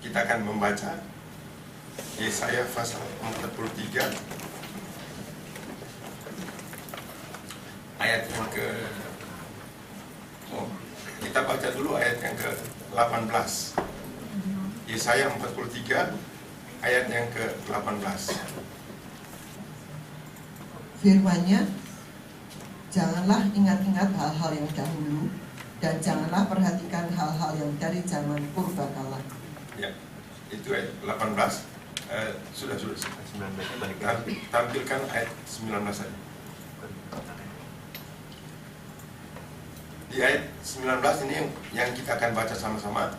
Kita akan membaca Yesaya pasal 43 ayat yang kita baca dulu ayat yang ke-18. Yesaya 43 ayat yang ke-18. Firman-Nya, janganlah ingat-ingat hal-hal yang dahulu, dan janganlah perhatikan hal-hal yang dari zaman purbakala. Ya, itu ayat 18. Sudah 19. Tampilkan ayat 19 saja. Di ayat 19 ini yang kita akan baca sama-sama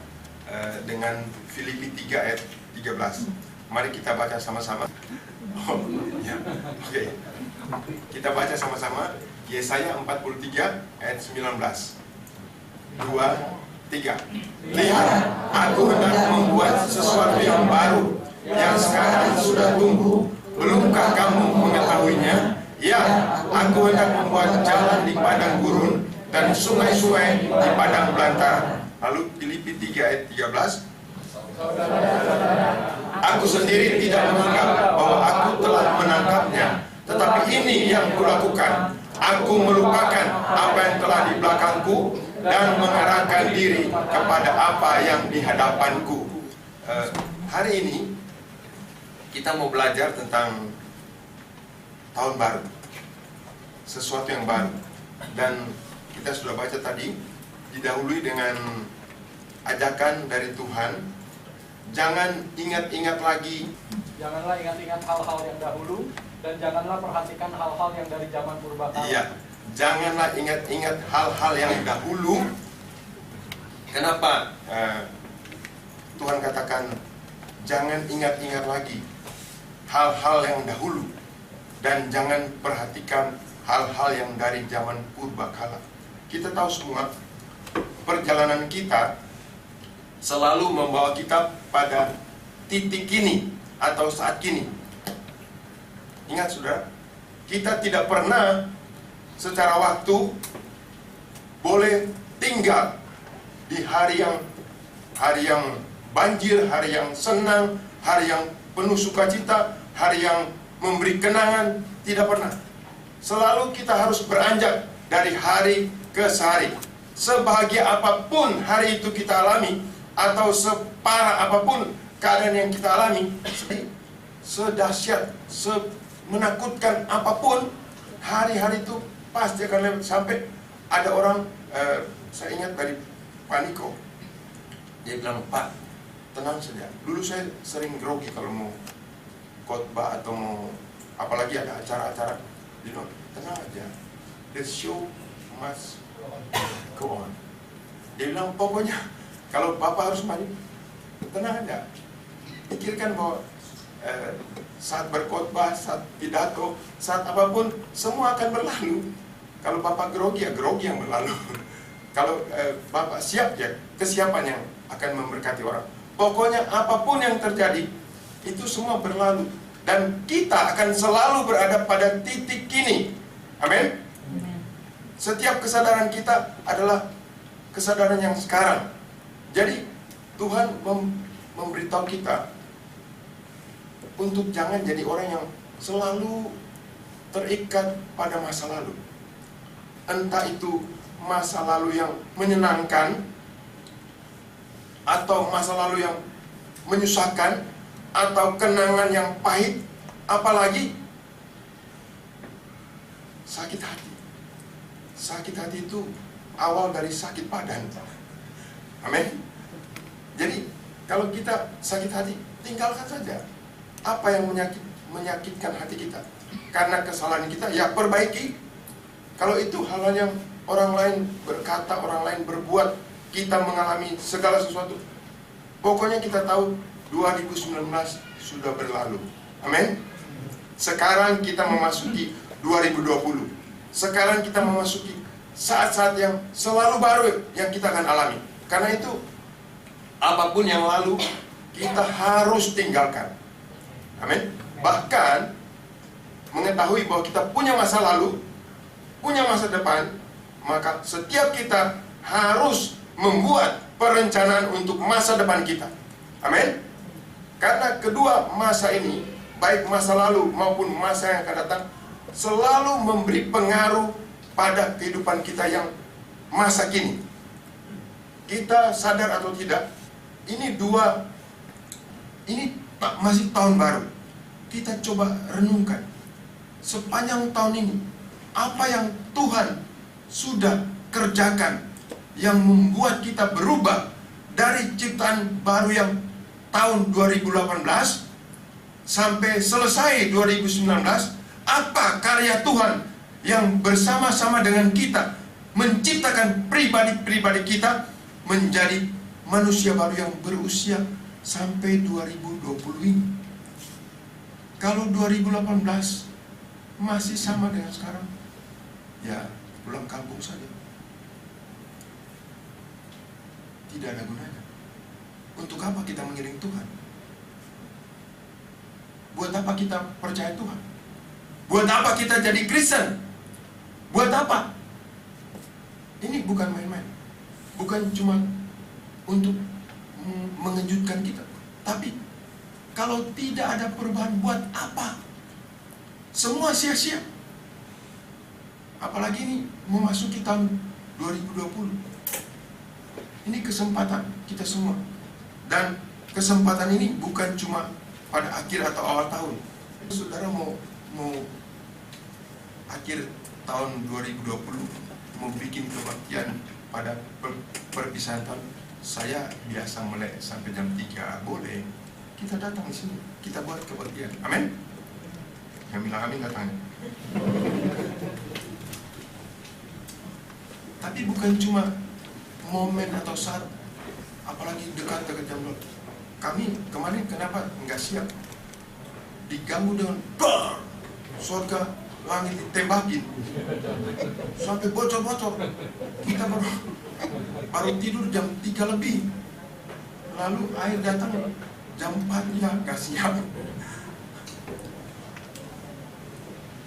dengan Filipi 3 ayat 13. Mari kita baca sama-sama. Ya, oke. Kita baca sama-sama Yesaya 43 ayat 19. 2, 3. Lihat, aku hendak membuat sesuatu yang baru, yang sekarang sudah tumbuh. Belumkah kamu mengetahuinya? Ya, aku hendak membuat jalan di padang gurun dan sungai-sungai di padang belantara. Lalu Filipi 3 ayat 13. Aku sendiri tidak menganggap bahwa aku telah menangkapnya, tetapi ini yang kulakukan. Aku melupakan apa yang telah di belakangku dan mengarahkan diri kepada apa yang di hadapanku. Hari ini kita mau belajar tentang tahun baru, sesuatu yang baru. Dan kita sudah baca tadi, didahului dengan ajakan dari Tuhan, jangan ingat-ingat lagi. Janganlah ingat-ingat hal-hal yang dahulu, dan janganlah perhatikan hal-hal yang dari zaman purbakala. Iya, janganlah ingat-ingat hal-hal yang dahulu. Kenapa Tuhan katakan jangan ingat-ingat lagi hal-hal yang dahulu, dan jangan perhatikan hal-hal yang dari zaman purbakala? Kita tahu semua, perjalanan kita selalu membawa kita pada titik kini atau saat kini. Ingat saudara, kita tidak pernah secara waktu boleh tinggal di hari yang banjir, hari yang senang, hari yang penuh sukacita, hari yang memberi kenangan. Tidak pernah. Selalu kita harus beranjak dari hari ke hari. Sebahagia apapun hari itu kita alami, atau separah apapun keadaan yang kita alami, sedahsyat, menakutkan apapun, hari-hari itu pasti akan lewat. Sampai ada orang, saya ingat dari Pak Niko, dia bilang, Pak, tenang saja. Dulu saya sering grogi kalau mau khotbah atau mau, apalagi ada acara-acara, dia bilang, tenang aja, the show must go on. Dia bilang, pokoknya kalau Bapak harus maju, tenang aja. Pikirkan bahwa saat berkhotbah, saat pidato, saat apapun, semua akan berlalu. Kalau Bapak grogi, ya grogi yang berlalu. Kalau Bapak siap, ya kesiapan yang akan memberkati orang. Pokoknya apapun yang terjadi, itu semua berlalu. Dan kita akan selalu berada pada titik kini. Amin? Setiap kesadaran kita adalah kesadaran yang sekarang. Jadi Tuhan memberitahu kita untuk jangan jadi orang yang selalu terikat pada masa lalu. Entah itu masa lalu yang menyenangkan, atau masa lalu yang menyusahkan, atau kenangan yang pahit, apalagi sakit hati. Sakit hati itu awal dari sakit badan. Amin. Jadi kalau kita sakit hati, tinggalkan saja apa yang menyakitkan hati kita. Karena kesalahan kita, ya perbaiki. Kalau itu hal-hal yang orang lain berkata, orang lain berbuat, kita mengalami segala sesuatu, pokoknya kita tahu 2019 sudah berlalu. Amin. Sekarang kita memasuki 2020. Sekarang kita memasuki saat-saat yang selalu baru yang kita akan alami. Karena itu apapun yang lalu kita harus tinggalkan. Amin. Bahkan mengetahui bahwa kita punya masa lalu, punya masa depan, maka setiap kita harus membuat perencanaan untuk masa depan kita. Amin. Karena kedua masa ini, baik masa lalu maupun masa yang akan datang, selalu memberi pengaruh pada kehidupan kita yang masa kini. Kita sadar atau tidak, ini masih tahun baru. Kita coba renungkan sepanjang tahun ini, apa yang Tuhan sudah kerjakan yang membuat kita berubah dari ciptaan baru yang tahun 2018 sampai selesai 2019. Apa karya Tuhan yang bersama-sama dengan kita menciptakan pribadi-pribadi kita menjadi manusia baru yang berusia sampai 2020 ini. Kalau 2018 masih sama dengan sekarang, ya pulang kampung saja. Tidak ada gunanya. Untuk apa kita mengiring Tuhan? Buat apa kita percaya Tuhan? Buat apa kita jadi Kristen? Buat apa? Ini bukan main-main. Bukan cuma untuk mengejutkan kita, tapi kalau tidak ada perubahan, buat apa? Semua sia-sia. Apalagi ini memasuki tahun 2020. Ini kesempatan kita semua. Dan kesempatan ini bukan cuma pada akhir atau awal tahun. Saudara mau akhir tahun 2020 mau bikin kebaktian pada perpisahan tahun, saya biasa melek sampai jam 3, boleh. Kita datang di sini, kita buat kebaktian. Amin. Yang bilang amin datangnya. Tapi bukan cuma momen atau saat, apalagi dekat-dekat jam 2. Kami kemarin kenapa nggak siap? Diganggu dengan surga langit ditembakin sampai bocor-bocor. Kita baru tidur jam 3 lebih, lalu air datang jam 4, ya nggak siap.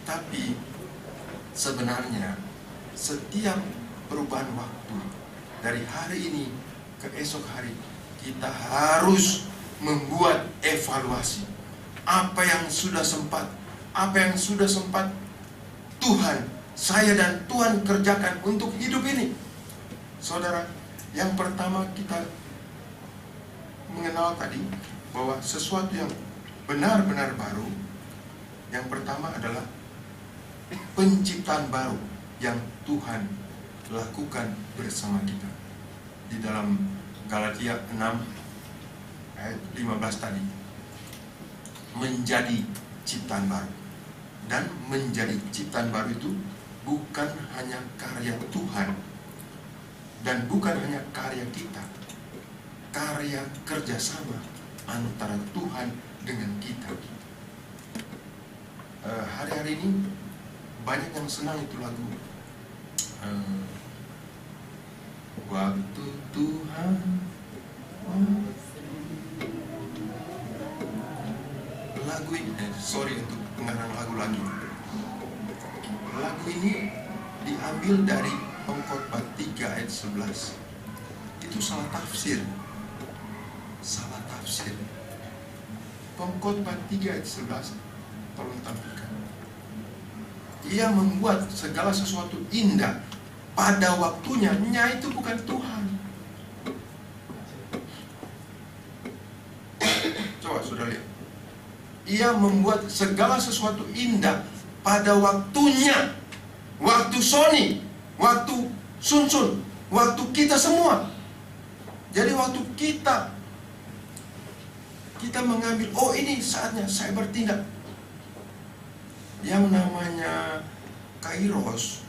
Tapi sebenarnya setiap perubahan waktu dari hari ini ke esok hari, kita harus membuat evaluasi apa yang sudah sempat Tuhan, saya dan Tuhan kerjakan untuk hidup ini. Saudara, yang pertama kita mengenal tadi bahwa sesuatu yang benar-benar baru, yang pertama adalah penciptaan baru yang Tuhan lakukan bersama kita. Di dalam Galatia 6 ayat 15 tadi, menjadi ciptaan baru. Dan menjadi ciptaan baru itu bukan hanya karya Tuhan dan bukan hanya karya kita, karya kerjasama antara Tuhan dengan kita. Hari-hari ini banyak yang senang itu lagu waktu Tuhan. Lagu ini, sorry untuk pengarang lagu lagi. Lagu ini diambil dari Pengkhotbah 3 ayat 11. Itu salah tafsir. Pengkhotbah 3 ayat 11, tolong tampilkan. Ia membuat segala sesuatu indah pada waktunya. Nya itu bukan Tuhan. Coba saudara lihat. Ia membuat segala sesuatu indah pada waktunya. Waktu Sony, waktu Sunsun, waktu kita semua. Jadi waktu kita mengambil, oh ini saatnya saya bertindak. Yang namanya Kairos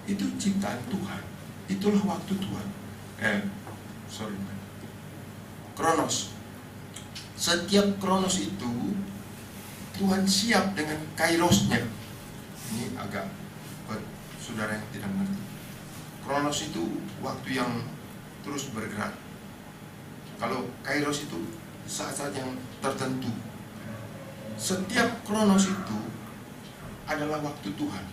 itu ciptaan Tuhan. Itulah waktu Tuhan. Kronos. Setiap kronos itu Tuhan siap dengan kairosnya. Ini agak buat saudara yang tidak mengerti. Kronos itu waktu yang terus bergerak. Kalau kairos itu saat-saat yang tertentu. Setiap kronos itu adalah waktu Tuhan.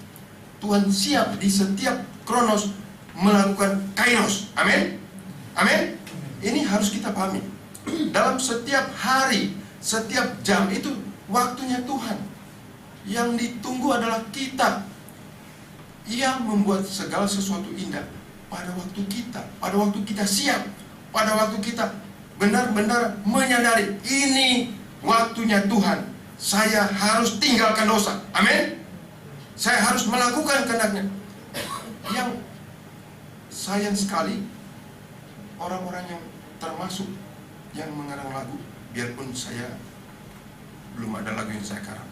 Tuhan siap di setiap kronos melakukan kairos. Amin. Amin. ini harus kita pahami. Dalam setiap hari, setiap jam itu waktunya Tuhan. Yang ditunggu adalah kita. Ia membuat segala sesuatu indah pada waktu kita, pada waktu kita siap, pada waktu kita benar-benar menyadari ini waktunya Tuhan. Saya harus tinggalkan dosa. Amin. Saya harus melakukan kehendaknya. Yang sayang sekali orang-orang yang termasuk yang mengarang lagu, biarpun saya belum ada lagu yang saya karang.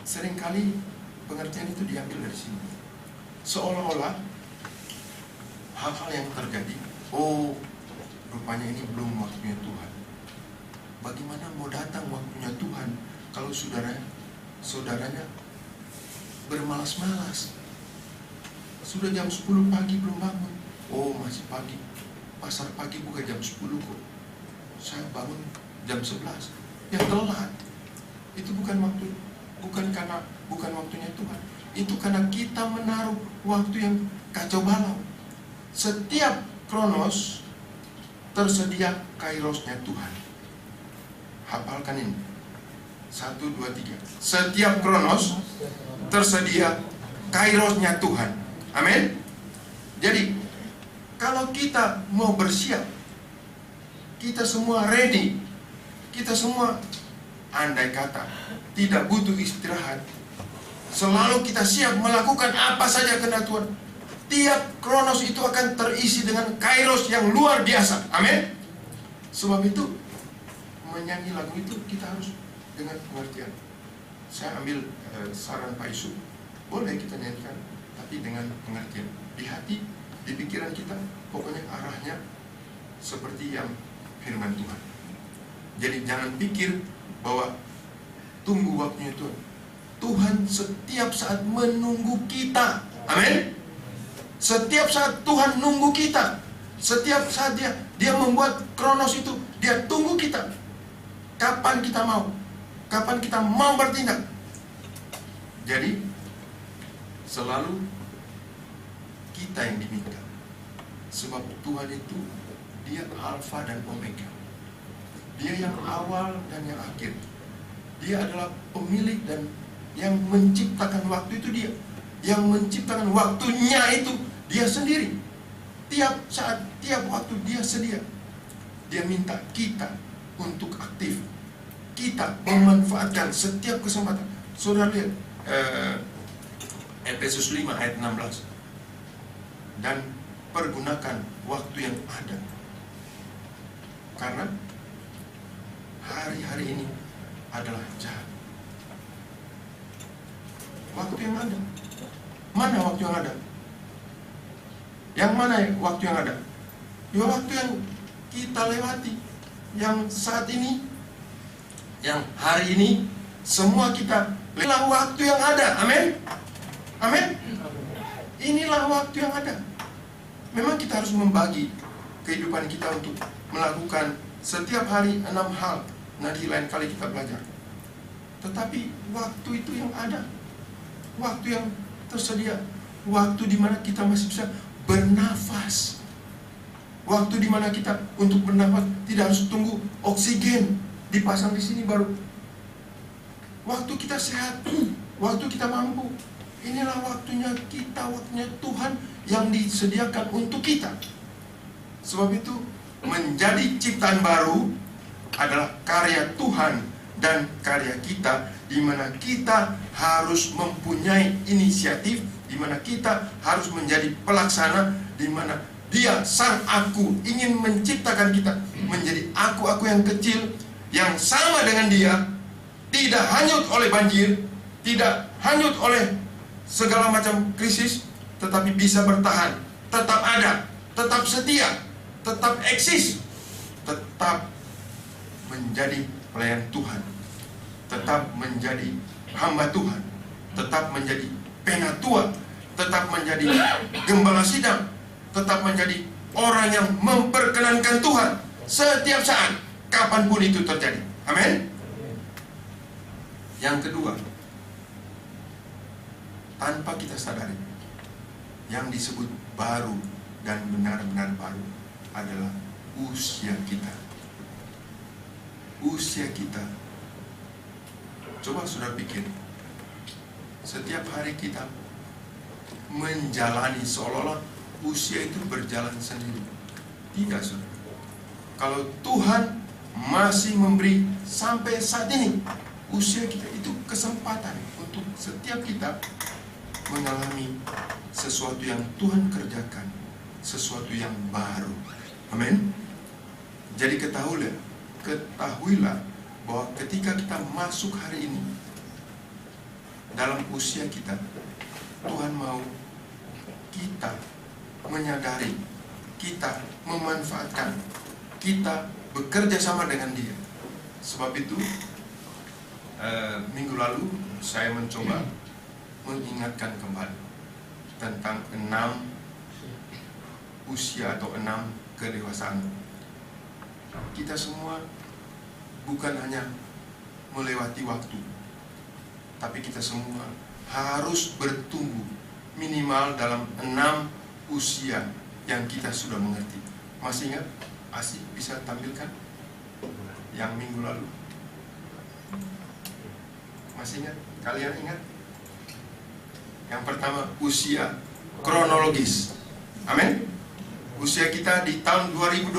Seringkali pengertian itu diambil dari sini. Seolah-olah hal-hal yang terjadi, oh rupanya ini belum waktunya Tuhan. Bagaimana mau datang waktunya Tuhan kalau saudaranya bermalas-malas? Sudah jam 10 pagi belum bangun. Oh masih pagi, pasar pagi buka jam 10 kok. Saya bangun jam 11. Ya telat. Itu bukan waktunya Tuhan. Itu karena kita menaruh waktu yang kacau balau. Setiap kronos tersedia kairosnya Tuhan. Hafalkan ini. 1, 2, 3. Setiap kronos tersedia kairosnya Tuhan. Amin. Jadi kalau kita mau bersiap, kita semua ready, kita semua andai kata tidak butuh istirahat, selalu kita siap melakukan apa saja kehendak Tuhan, tiap kronos itu akan terisi dengan kairos yang luar biasa. Amin. Sebab itu menyanyi lagu itu kita harus dengan pengertian. Saya ambil saran Pak Isu, boleh kita nyanyikan, tapi dengan pengertian. Di hati, di pikiran kita, pokoknya arahnya seperti yang firman Tuhan. Jadi jangan pikir bahwa tunggu waktunya Tuhan. Tuhan setiap saat menunggu kita. Amin. Setiap saat Tuhan nunggu kita. Setiap saat dia membuat kronos itu, dia tunggu kita. Kapan kita mau? Kapan kita mau bertindak? Jadi selalu kita yang diminta. Sebab Tuhan itu dia Alfa dan Omega. Dia yang awal dan yang akhir. Dia adalah pemilik dan yang menciptakan waktu itu dia. Yang menciptakan waktunya itu dia sendiri. Tiap saat, tiap waktu dia sedia. Dia minta kita untuk aktif. Kita memanfaatkan setiap kesempatan. Saudara lihat Efesus 5 ayat 16. Dan pergunakan waktu yang ada. Karena hari-hari ini adalah jahat. Waktu yang ada. Mana waktu yang ada? Yang mana waktu yang ada? Ya waktu yang kita lewati. Yang saat ini, yang hari ini, semua kita inilah waktu yang ada. Amin. Amin. Inilah waktu yang ada. Memang kita harus membagi kehidupan kita untuk melakukan setiap hari 6 hal. Nanti lain kali kita belajar. Tetapi waktu itu yang ada, waktu yang tersedia, waktu di mana kita masih bisa bernafas, waktu di mana kita untuk bernafas tidak harus tunggu oksigen dipasang di sini baru. Waktu kita sehat, waktu kita mampu, inilah waktunya kita, waktunya Tuhan yang disediakan untuk kita. Sebab itu menjadi ciptaan baru adalah karya Tuhan dan karya kita, di mana kita harus mempunyai inisiatif, di mana kita harus menjadi pelaksana, di mana Dia Sang Aku ingin menciptakan kita menjadi aku-aku yang kecil yang sama dengan Dia, tidak hanyut oleh banjir, tidak hanyut oleh segala macam krisis, tetapi bisa bertahan, tetap ada, tetap setia, tetap eksis, tetap menjadi pelayan Tuhan, tetap menjadi hamba Tuhan, tetap menjadi penatua, tetap menjadi gembala sidang, tetap menjadi orang yang memperkenankan Tuhan setiap saat, kapanpun itu terjadi. Amin. Yang kedua, tanpa kita sadari, yang disebut baru dan benar-benar baru adalah usia kita. Usia kita. Coba saudara pikir, setiap hari kita menjalani seolah-olah usia itu berjalan sendiri. Tidak, saudara. Kalau Tuhan masih memberi sampai saat ini, usia kita itu kesempatan untuk setiap kita mengalami sesuatu yang Tuhan kerjakan, sesuatu yang baru. Amin. Jadi ketahuilah bahwa ketika kita masuk hari ini dalam usia kita, Tuhan mau kita menyadari, kita memanfaatkan, kita bekerja sama dengan Dia. Sebab itu minggu lalu saya mencoba mengingatkan kembali tentang 6 usia atau 6 kedewasaan. Kita semua bukan hanya melewati waktu, tapi kita semua harus bertumbuh minimal dalam 6 usia yang kita sudah mengerti. Masih ingat? Asik bisa tampilkan yang minggu lalu? Masih ingat? Kalian ingat? Yang pertama, usia kronologis. Amin. Usia kita di tahun 2020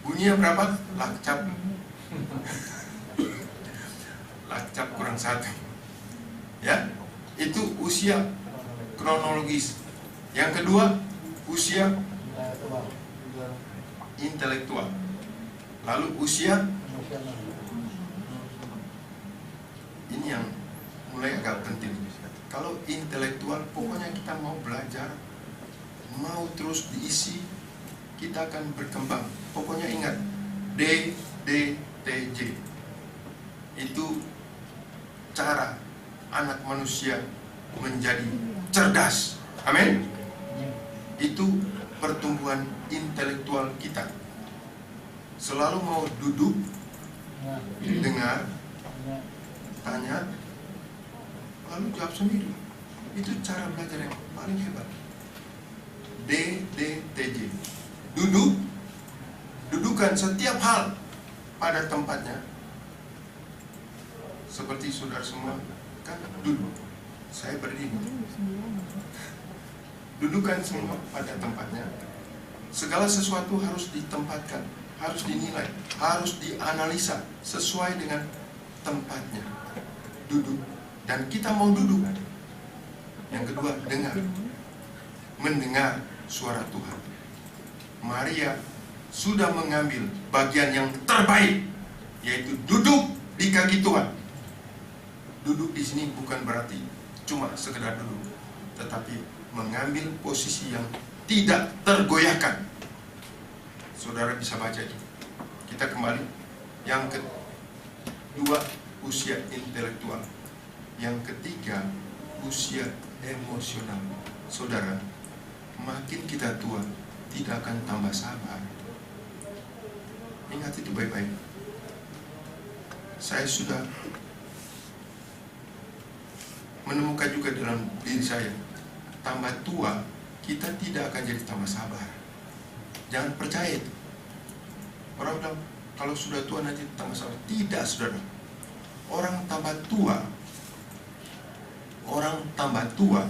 bunyinya berapa? Lakcap. Lakcap kurang 1. Ya, itu usia kronologis. Yang kedua, usia intelektual. Lalu usia, ini yang mulai agak penting. Kalau intelektual, pokoknya kita mau belajar, mau terus diisi, kita akan berkembang. Pokoknya ingat, DDTJ itu cara anak manusia menjadi cerdas. Amin. Itu pertumbuhan intelektual kita. Selalu mau duduk, dengar, tanya, lalu jawab sendiri. Itu cara belajar yang paling hebat. DDTJ. Dudukan setiap hal pada tempatnya. Seperti saudara semua kan duduk. Saya berdiri. Dudukan semua pada tempatnya. Segala sesuatu harus ditempatkan, harus dinilai, harus dianalisa sesuai dengan tempatnya. Duduk. Dan kita mau duduk. Yang kedua, dengar. Mendengar suara Tuhan. Maria sudah mengambil bagian yang terbaik, yaitu duduk di kaki Tuhan. Duduk di sini bukan berarti cuma sekedar duduk, tetapi mengambil posisi yang tidak tergoyahkan. Saudara bisa baca itu. Kita kembali. Yang kedua, usia intelektual. Yang ketiga, usia emosional. Saudara, makin kita tua, tidak akan tambah sabar. Ingat itu baik-baik. Saya sudah menemukan juga dalam diri saya, tambah tua, kita tidak akan jadi tambah sabar. Jangan percaya itu. Orang bilang, kalau sudah tua nanti tambah sabar. Tidak, saudara. Orang tambah tua,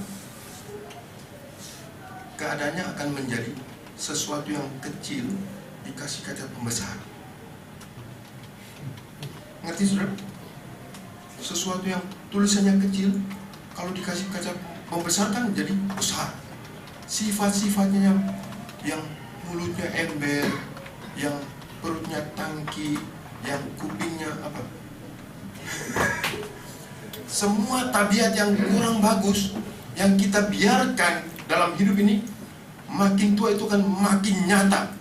keadaannya akan menjadi sesuatu yang kecil dikasih kaca pembesar. Ngerti, saudara? Sesuatu yang tulisannya kecil, kalau dikasih kaca pembesar kan jadi besar. Sifat-sifatnya yang mulutnya ember, yang perutnya tangki, yang kupingnya apa? Semua tabiat yang kurang bagus yang kita biarkan dalam hidup ini, makin tua itu kan makin nyata.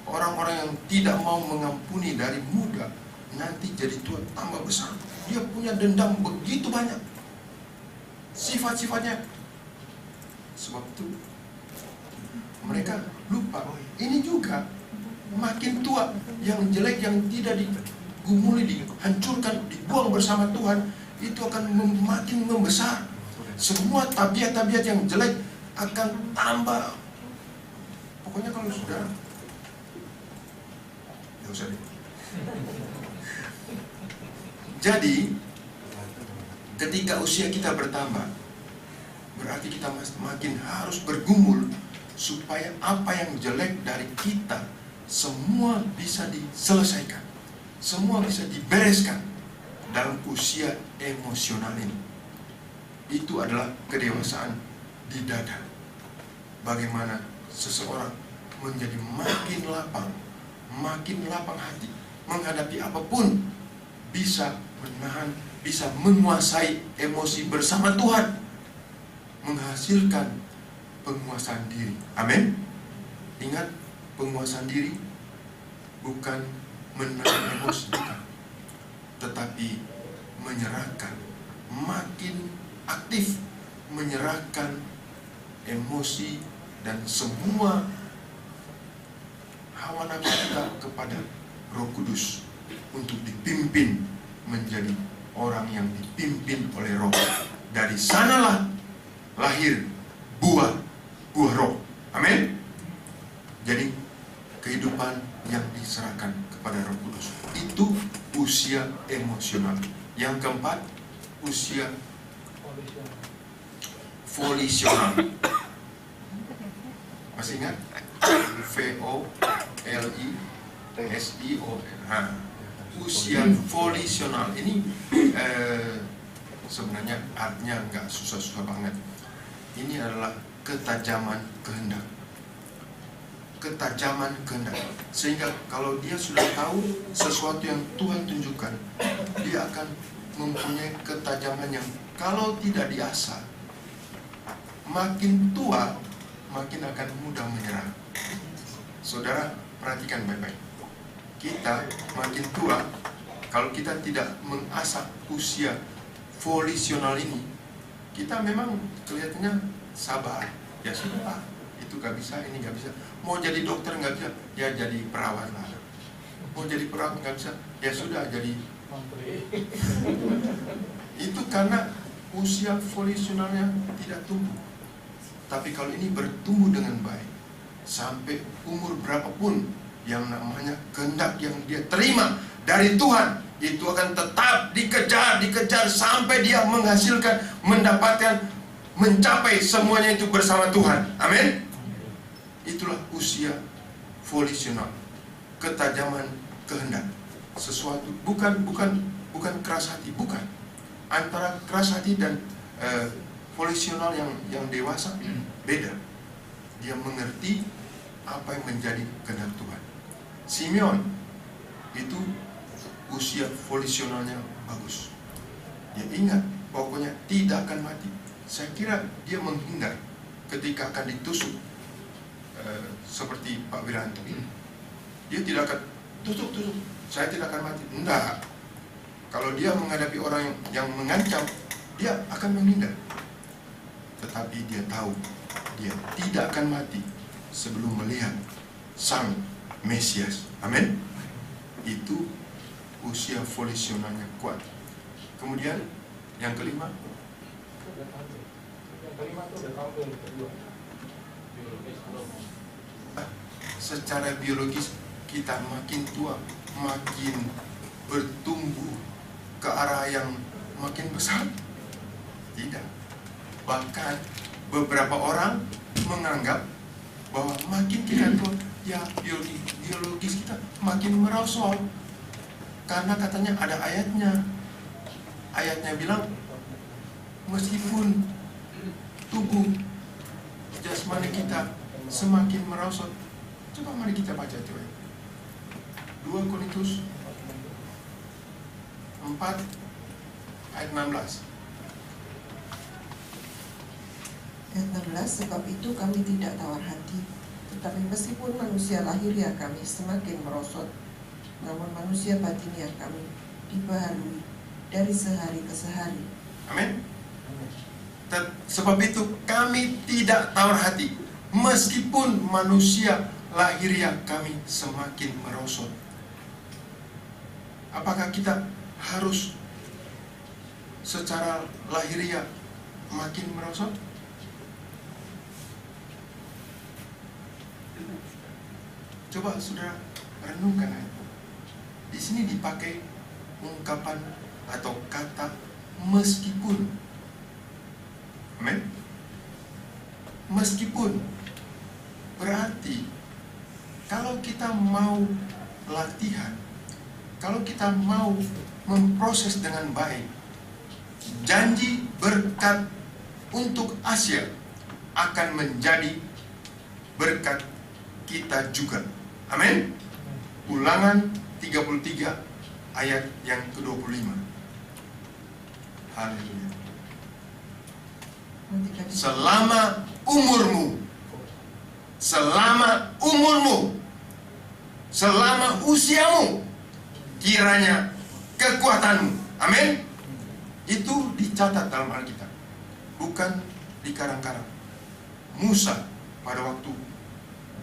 Orang-orang yang tidak mau mengampuni dari muda, nanti jadi tua tambah besar. Dia punya dendam begitu banyak. Sifat-sifatnya. Sebab itu mereka lupa. Ini juga makin tua, yang jelek, yang tidak digumuli, dihancurkan, dibuang bersama Tuhan, itu akan makin membesar. Semua tabiat-tabiat yang jelek akan tambah. Pokoknya kalau saudara, nggak usah deh. Jadi ketika usia kita bertambah, berarti kita makin harus bergumul supaya apa yang jelek dari kita semua bisa diselesaikan, semua bisa dibereskan dalam usia emosional ini. Itu adalah kedewasaan di dada. Bagaimana seseorang menjadi makin lapang hati menghadapi apapun, bisa menahan, bisa menguasai emosi bersama Tuhan, menghasilkan penguasaan diri. Amin. Ingat, penguasaan diri bukan menahan emosi, bukan, tetapi menyerahkan, makin aktif menyerahkan emosi dan semua hawa nafsu kita kepada Roh Kudus untuk dipimpin menjadi orang yang dipimpin oleh Roh. Dari sanalah lahir buah Roh. Amin. Jadi kehidupan yang diserahkan kepada Roh Kudus itu usia emosional. Yang keempat, usia volisional. Masih ingat? V-O-L-I-S-I-O-N. Usia volisional ini sebenarnya artinya nggak susah-susah banget. Ini adalah ketajaman kehendak. Ketajaman kehendak. Sehingga kalau dia sudah tahu sesuatu yang Tuhan tunjukkan, dia akan mempunyai ketajaman yang kalau tidak diasah, makin tua makin akan mudah menyerah. Saudara perhatikan baik-baik. Kita makin tua, kalau kita tidak mengasah usia volisional ini, kita memang kelihatannya sabar. Ya sudah, itu gak bisa, ini gak bisa. Mau jadi dokter gak bisa, ya jadi perawat lah. Mau jadi perawat gak bisa, ya sudah jadi menteri. Itu karena usia volisionalnya tidak tumbuh. Tapi kalau ini bertumbuh dengan baik, sampai umur berapapun, yang namanya kehendak yang dia terima dari Tuhan, itu akan tetap dikejar sampai dia menghasilkan, mendapatkan, mencapai semuanya itu bersama Tuhan. Amin. Itulah usia volisional, ketajaman kehendak. Sesuatu bukan keras hati, bukan. Antara keras hati dan volisional yang dewasa beda. Dia mengerti apa yang menjadi kehendak Tuhan. Simeon itu usia volisionalnya bagus. Dia ingat pokoknya tidak akan mati. Saya kira dia menghindar ketika akan ditusuk seperti Pak Wiranto. Dia tidak akan tusuk, saya tidak akan mati. Enggak. Kalau dia menghadapi orang yang mengancam, dia akan menghindar. Tetapi dia tahu dia tidak akan mati sebelum melihat Sang Mesias. Amin. Itu usia volisionalnya kuat. Kemudian yang kelima, secara biologis kita makin tua makin bertumbuh ke arah yang makin besar? Tidak. Bahkan beberapa orang menganggap bahwa makin kita tua, ya biologis kita makin merosot. Karena katanya ada ayatnya. Ayatnya bilang meskipun tubuh jasmani kita semakin merosot. Coba mari kita baca itu. 2 Korintus 4 ayat 16. Ayat 16, sebab itu kami tidak tawar hati, tetapi meskipun manusia lahiriah kami semakin merosot, namun manusia batiniah kami dibaharui dari sehari ke sehari. Amin. Sebab itu kami tidak tawar hati, meskipun manusia lahiriah kami semakin merosot. Apakah kita harus secara lahiriah makin merosot? Coba saudara renungkan ayat. Di sini dipakai ungkapan atau kata meskipun. Amin. Meskipun berarti kalau kita mau latihan, kalau kita mau memproses dengan baik, janji berkat untuk Asia akan menjadi berkat kita juga. Amin. Ulangan 33 ayat yang ke-25. Haleluya. Selama umurmu, selama usiamu, kiranya kekuatanmu. Amin. Itu dicatat dalam Alkitab, bukan dikarang-karang. Musa pada waktu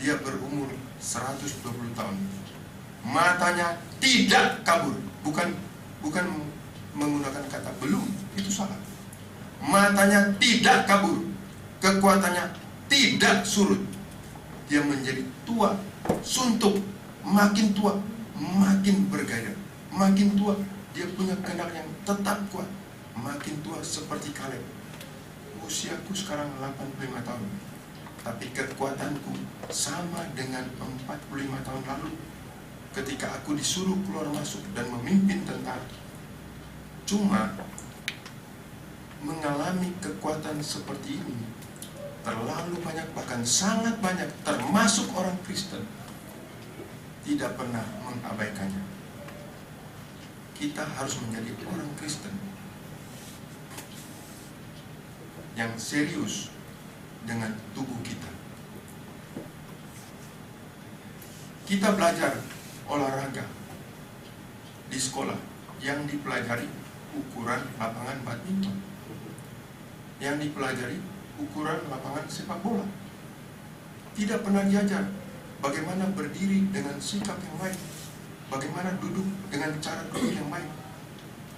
dia berumur 120 tahun, matanya tidak kabur. Bukan menggunakan kata belum, itu salah. Matanya tidak kabur, kekuatannya tidak surut. Dia menjadi tua, suntuk, makin tua, makin bergairah. Makin tua, dia punya kehendak yang tetap kuat. Makin tua seperti Kaleb. Usiaku sekarang 85 tahun, tapi kekuatanku sama dengan 45 tahun lalu ketika aku disuruh keluar masuk dan memimpin tentara. Cuma mengalami kekuatan seperti ini terlalu banyak, bahkan sangat banyak, termasuk orang Kristen, tidak pernah mengabaikannya. Kita harus menjadi orang Kristen yang serius dengan tubuh kita. Kita belajar olahraga di sekolah, yang dipelajari ukuran lapangan badminton, yang dipelajari ukuran lapangan sepak bola. Tidak pernah diajar bagaimana berdiri dengan sikap yang baik, bagaimana duduk dengan cara duduk yang baik,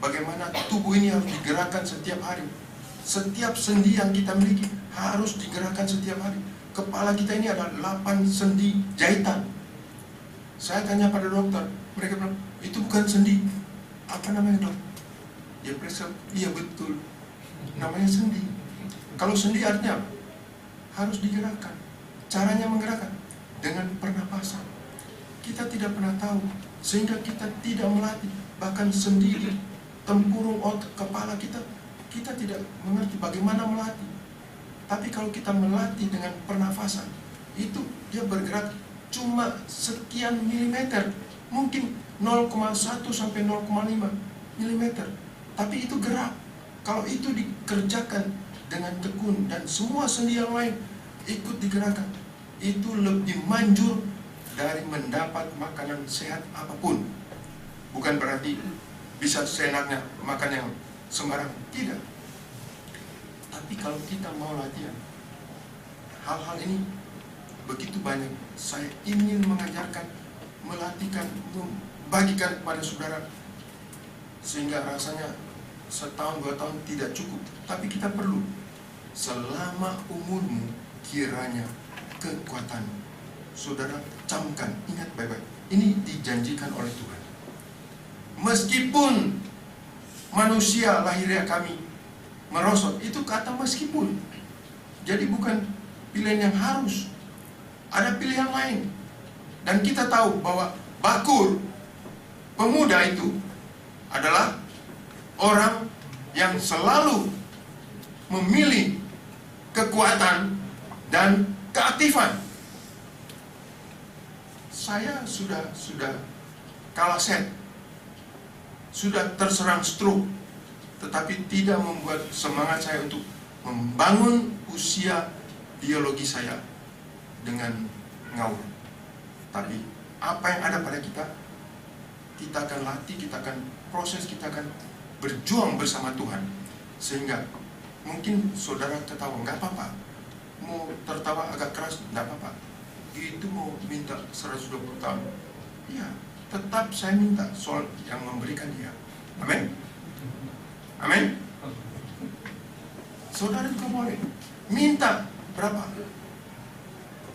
bagaimana tubuh ini harus digerakkan setiap hari. Setiap sendi yang kita miliki harus digerakkan setiap hari. Kepala kita ini ada 8 sendi jahitan. Saya tanya pada dokter, mereka bilang, itu bukan sendi. Apa namanya, dok? Dia periksa, iya betul, namanya sendi. Kalau sendi artinya apa? Harus digerakkan. Caranya menggerakkan dengan pernapasan. Kita tidak pernah tahu, sehingga kita tidak melatih. Bahkan sendi, tempurung otak kepala kita tidak mengerti bagaimana melatih. Tapi kalau kita melatih dengan pernafasan, itu dia bergerak cuma sekian milimeter, mungkin 0,1 sampai 0,5 milimeter, tapi itu gerak. Kalau itu dikerjakan dengan tekun dan semua sendi yang lain ikut digerakkan, itu lebih manjur dari mendapat makanan sehat apapun. Bukan berarti bisa seenaknya makan yang sembarang, tidak. Tapi kalau kita mau latihan, hal-hal ini begitu banyak. Saya ingin mengajarkan, melatihkan, membagikan kepada saudara, sehingga rasanya setahun 2 tahun tidak cukup. Tapi kita perlu. Selama umurmu, kiranya kekuatan. Saudara camkan, ingat baik-baik, ini dijanjikan oleh Tuhan. Meskipun manusia lahiriah kami merosot, itu kata meskipun. Jadi bukan pilihan yang harus, ada pilihan lain. Dan kita tahu bahwa Bakur, pemuda itu adalah orang yang selalu memilih kekuatan dan keaktifan. Saya sudah kalah set, sudah terserang stroke, tetapi tidak membuat semangat saya untuk membangun usia biologi saya dengan ngawur. Tapi apa yang ada pada kita akan latih, kita akan proses, kita akan berjuang bersama Tuhan. Sehingga mungkin saudara tertawa, nggak apa-apa. Mau tertawa agak keras, nggak apa-apa. Itu mau minta 120 tahun, ya tetap saya minta soal yang memberikan dia. Amin. Amin. Saudara juga boleh minta berapa,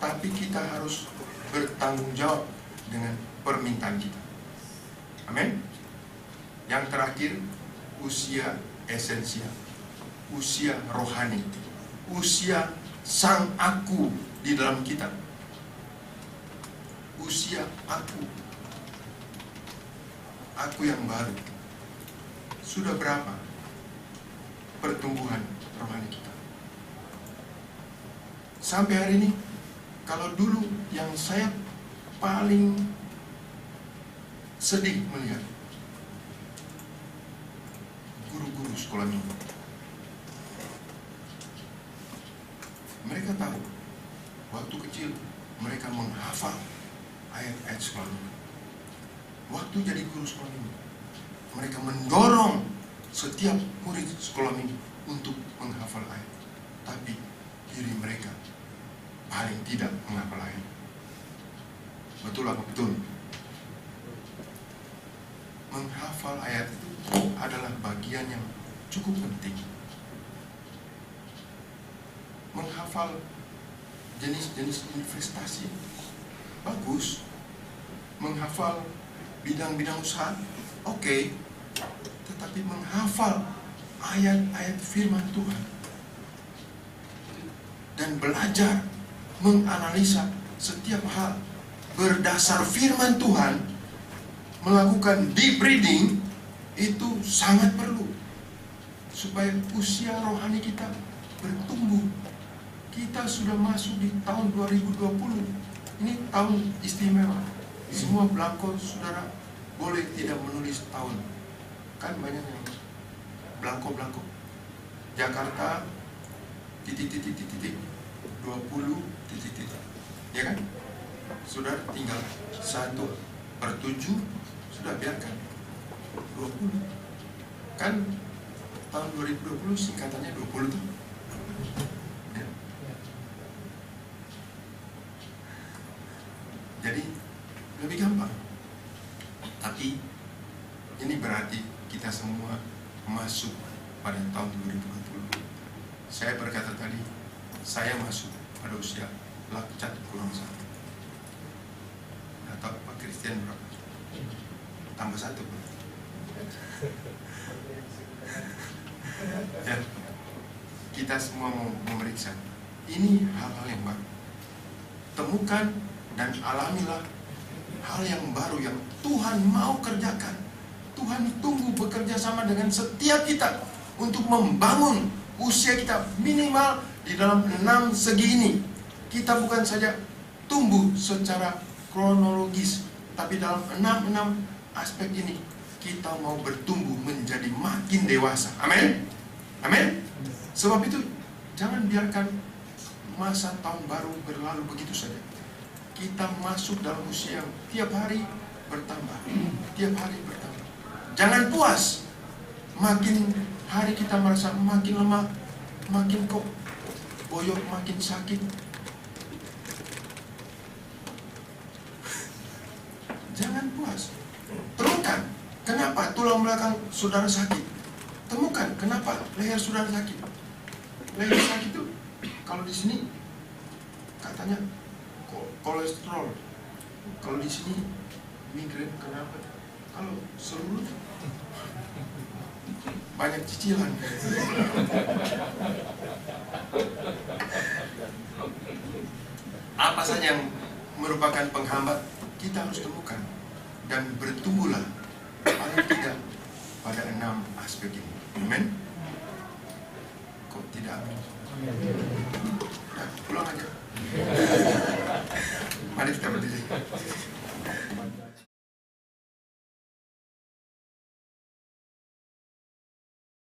tapi kita harus bertanggung jawab dengan permintaan kita. Amin. Yang terakhir, usia esensial, usia rohani, usia sang aku di dalam kita. Usia aku yang baru. Sudah berapa pertumbuhan rohani kita? Sampai hari ini, kalau dulu yang saya paling sedih melihat guru-guru sekolah minggu. Mereka tahu, waktu kecil mereka menghafal ayat-ayat sekolah minggu. Waktu jadi guru sekolah minggu, mereka mendorong setiap murid sekolah minggu untuk menghafal ayat. Tapi diri mereka paling tidak menghafal ayat. Betul apa betul? Menghafal ayat itu adalah bagian yang cukup penting. Menghafal jenis-jenis investasi bagus. Menghafal bidang-bidang usaha oke. Tetapi menghafal ayat-ayat firman Tuhan dan belajar menganalisa setiap hal berdasar firman Tuhan, melakukan deep reading, itu sangat perlu supaya usia rohani kita bertumbuh. Kita sudah masuk di tahun 2020. Ini tahun istimewa. Semua belangko saudara boleh tidak menulis tahun. Kan banyak yang belangko-belangko. Jakarta titik-titik-titik 20 titik-titik. Ya kan? Sudah tinggal 1/7, sudah biarkan 20. Kan tahun 2020 singkatannya 20 tuh. Ya. Jadi lebih gampang. Tapi ini berarti kita semua masuk pada tahun 2020. Saya berkata tadi, saya masuk pada usia lakcat kurang 1. Atau Pak Christian berapa? Tambah 1. Ya, kita semua mau memeriksa. Ini hal-hal yang baru. Temukan dan alamilah hal yang baru yang Tuhan mau kerjakan. Tuhan tunggu bekerja sama dengan setiap kita untuk membangun usia kita minimal di dalam 6 segi ini. Kita bukan saja tumbuh secara kronologis, tapi dalam 6 aspek ini kita mau bertumbuh menjadi makin dewasa. Amin. Amin. Sebab itu jangan biarkan masa tahun baru berlalu begitu saja. Kita masuk dalam usia yang tiap hari bertambah, tiap hari bertambah. Jangan puas. Makin hari kita merasa makin lemah, makin kok boyok, makin sakit. Jangan puas. Temukan kenapa tulang belakang saudara sakit. Temukan kenapa leher saudara sakit. Leher sakit itu kalau di sini katanya kolesterol, kalau di sini migrain. Kenapa? Kalau seluruh banyak cicilan. Apa saja yang merupakan penghambat, kita harus temukan dan bertumbuhlah paling tidak pada 6 aspek ini. Amin. Kok tidak amin?